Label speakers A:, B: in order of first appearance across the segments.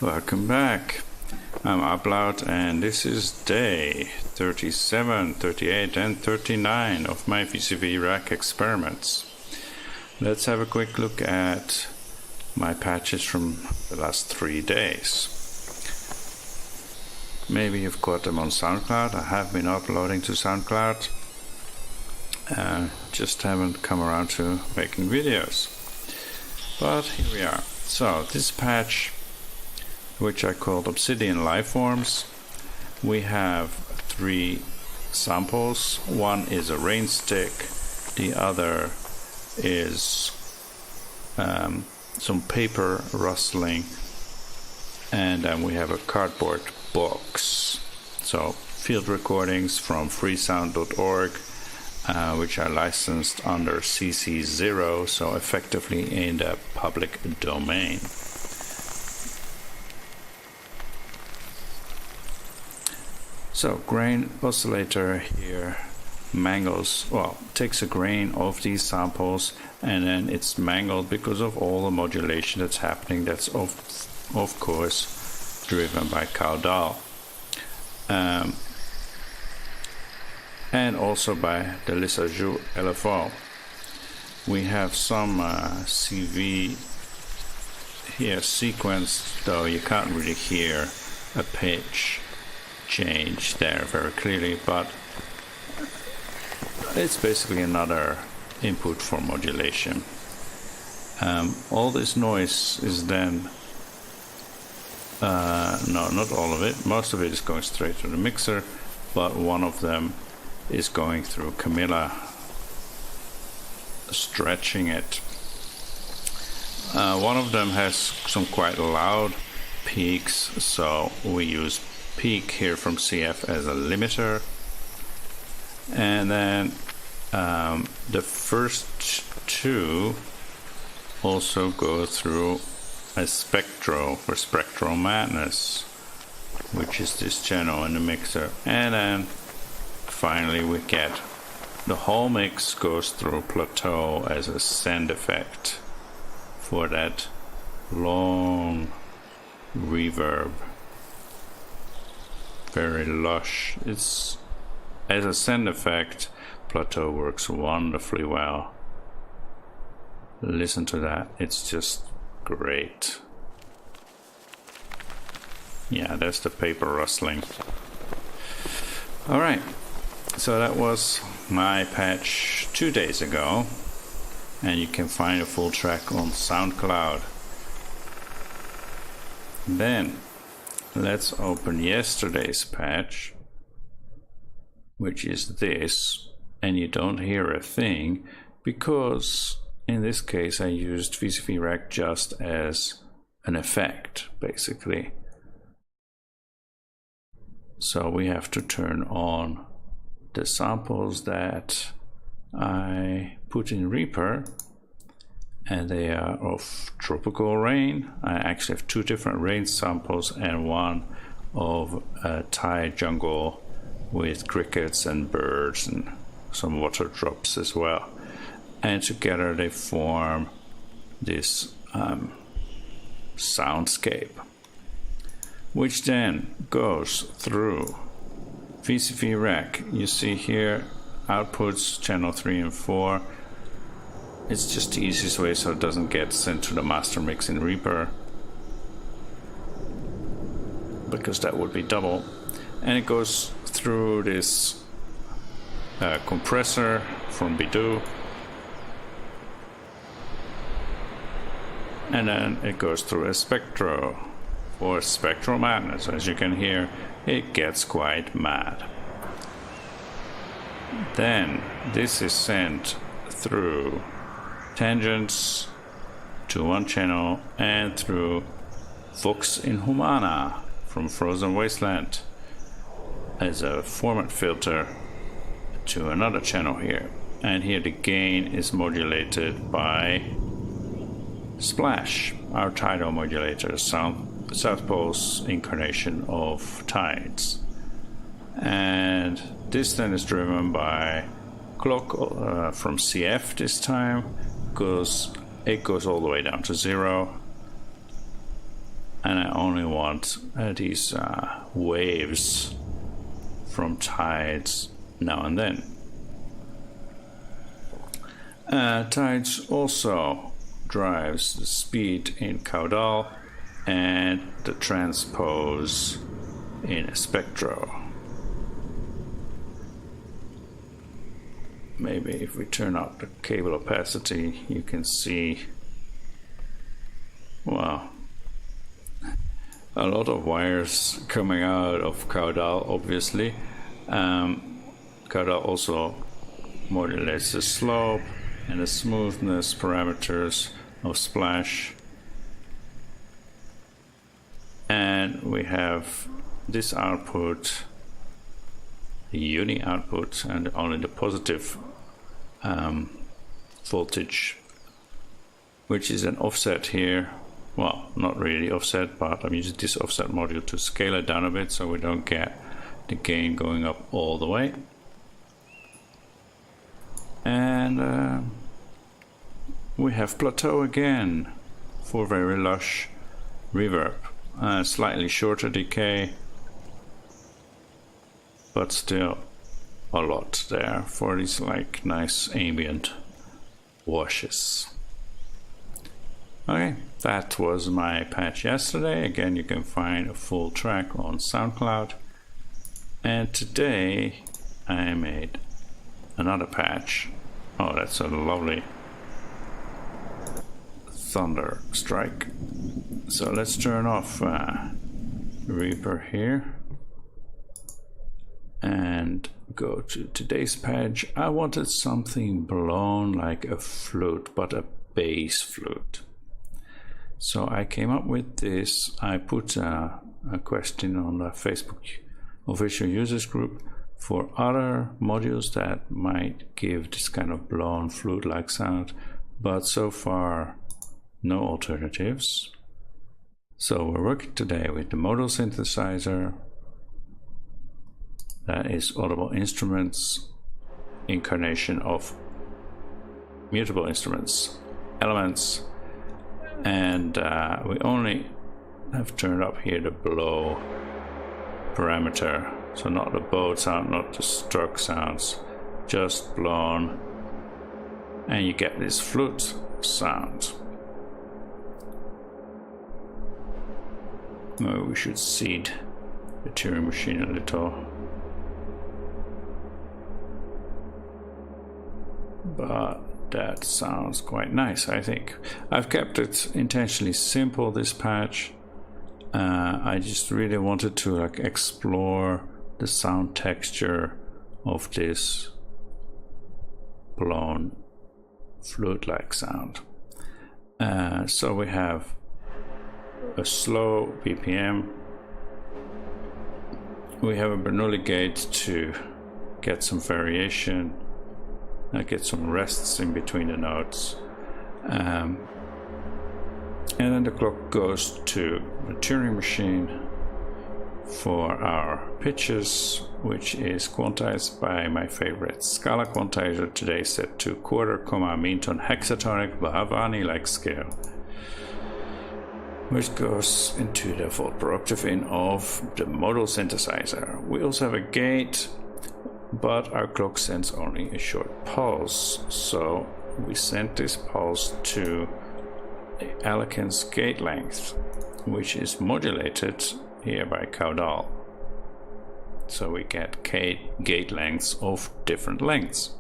A: Welcome back. I'm Upload and this is day 37, 38 and 39 of my VCV rack experiments. Let's have a quick look at my patches from the last 3 days. Maybe you've got them on SoundCloud. I have been uploading to SoundCloud. Just haven't come around to making videos. But here we are. So this patch, which I called Obsidian Lifeforms, we have 3 samples. One is a rain stick, the other is some paper rustling, and then we have a cardboard box. So field recordings from freesound.org, which are licensed under CC0, so effectively in the public domain. So grain oscillator here takes a grain of these samples and then it's mangled because of all the modulation that's happening. That's of course driven by caudal. And also by the Lissajous LFO. We have some CV here sequenced, though you can't really hear a pitch change there very clearly, but it's basically another input for modulation. All this noise is then, no, not all of it, most of it is going straight to the mixer, but one of them is going through Camilla, stretching it. One of them has some quite loud peaks, so we use peak here from CF as a limiter. And then the first 2 also go through a spectro for Spectral Madness, which is this channel in the mixer. And then finally we get the whole mix goes through Plateau as a send effect for that long reverb, very lush. It's as a send effect, Plateau works wonderfully well. Listen to that, it's just great. Yeah, there's the paper rustling. Alright, so that was my patch 2 days ago, and you can find a full track on SoundCloud. Then let's open yesterday's patch, which is this, and you don't hear a thing because in this case I used VCV Rack just as an effect basically. So we have to turn on the samples that I put in Reaper, and they are of tropical rain. I actually have 2 different rain samples and one of a Thai jungle with crickets and birds and some water drops as well. And together they form this soundscape, which then goes through VCV Rack. You see here outputs channel 3 and 4. It's just the easiest way so it doesn't get sent to the master mix in Reaper, because that would be double. And it goes through this compressor from Bidoo, and then it goes through a spectro for Spectral Madness. As you can hear, it gets quite mad. Then this is sent through tangents to one channel and through Vox Inhumana from Frozen Wasteland as a format filter to another channel here. And here the gain is modulated by Splash, our tidal modulator, South Pole's incarnation of tides. And this then is driven by clock from CF this time, because it goes all the way down to 0. and I only want these waves from tides now and then. Tides also drives the speed in caudal and the transpose in spectro. Maybe if we turn up the cable opacity, you can see, wow, a lot of wires coming out of caudal, obviously. Caudal also modulates the slope and the smoothness parameters of splash. And we have this output, the uni output, and only the positive voltage, which is an offset here. Well, not really offset, but I'm using this offset module to scale it down a bit so we don't get the gain going up all the way. And we have plateau again for very lush reverb. Slightly shorter decay, but still a lot there for these like nice ambient washes. Okay, that was my patch yesterday. Again, you can find a full track on SoundCloud. And today I made another patch. Oh, that's a lovely thunder strike. So let's turn off Reaper here and go to today's patch. I wanted something blown like a flute, but a bass flute. So I came up with this. I put a question on the Facebook official users group for other modules that might give this kind of blown flute-like sound, but so far no alternatives. So we're working today with the modal synthesizer. That is Audible Instruments incarnation of Mutable Instruments Elements, and we only have turned up here the blow parameter, so not the boat sound, not the struck sounds, just blown, and you get this flute sound. Oh, we should seed the Turing machine a little, but that sounds quite nice. I think I've kept it intentionally simple, this patch. I just really wanted to like explore the sound texture of this blown flute-like sound. So we have a slow BPM. We have a Bernoulli gate to get some variation, get some rests in between the notes. And then the clock goes to the Turing machine for our pitches, which is quantized by my favorite Scala quantizer, today set to quarter comma mean tone hexatonic Bahavani-like scale, which goes into the volt per octave in of the modal synthesizer. We also have a gate, but our clock sends only a short pulse, so we send this pulse to the Alekins gate length, which is modulated here by caudal. So we get gate lengths of different lengths,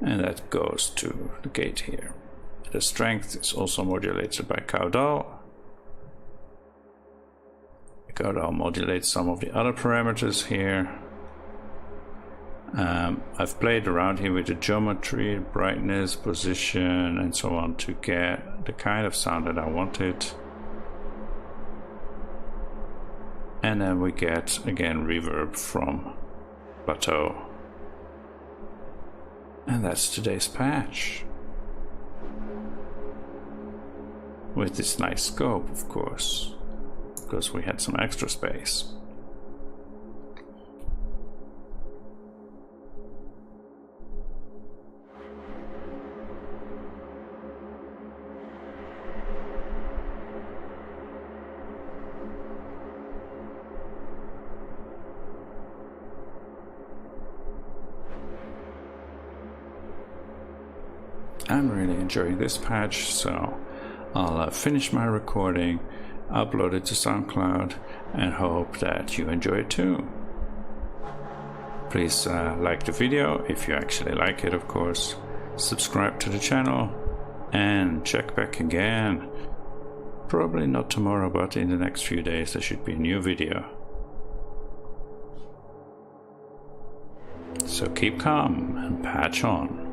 A: and that goes to the gate here. The strength is also modulated by caudal. Caudal modulates some of the other parameters here. I've played around here with the geometry, brightness, position, and so on to get the kind of sound that I wanted. And then we get again reverb from plateau. And that's today's patch. With this nice scope, of course, because we had some extra space. I'm really enjoying this patch, so I'll finish my recording, upload it to SoundCloud, and hope that you enjoy it too. Please like the video if you actually like it, of course. Subscribe to the channel and check back again. Probably not tomorrow, but in the next few days there should be a new video. So keep calm and patch on.